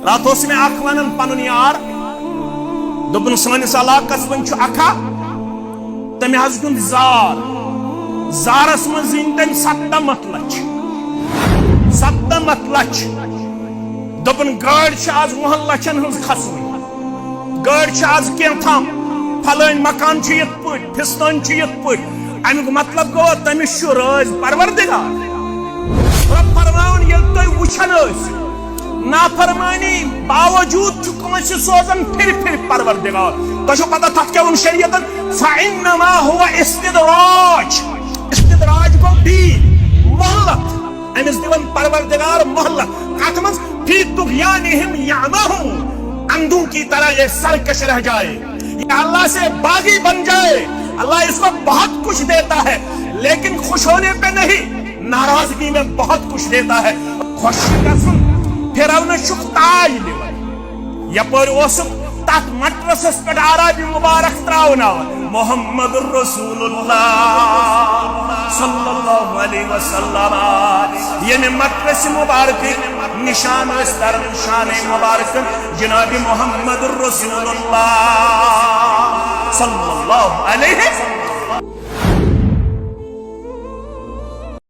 رات میں اخ ونان پنن یار دپن سانس علاقس من اکھا تمہ حض گند زارس من زین تم 7 لچھ دپن گاڑی آز 10 لچھن ہز کھسویں گاڑی آز کیتھام پھلٲنۍ مکان یت پٲٹھۍ فستٲنۍ یت پٲٹھۍ امیُک مطلب گوٚو تٔمِس چھُ رٲضۍ پروردگار رب فرماوُن ییٚلہِ تُہۍ وٕچھان ٲسِو نافرمانی باوجود چھُ کٲنٛسہِ سوزان پھِرِ پروردگار تۄہہِ چھو پتہ تتھ کیٛاہ ووٚن شریعتن فإنما هو استدراج گوٚو ڈیٖل مہلت امس دِوان پروردگار مہلت کتھ منٛز فی طغیانہم یعمہون اندھوں کی طرح یہ سرکش رہ جائے یہ اللہ سے باغی بن جائے اللہ اس کو بہت کچھ دیتا ہے لیکن خوش ہونے پہ نہیں ناراضگی میں بہت کچھ دیتا ہے خوش گژھُن پھرونس چھُکھ تاج دِوان یپٲرۍ اوسُکھ تتھ مٹرسس پٮ۪ٹھ عربی مبارک تراوناوان محمد رسول اللہ صلی اللہ علیہ وسلم یعنی مٹرس مبارک نشان اس طرح شان مبارک جناب محمد رسول اللہ صلی اللہ علیہ وسلم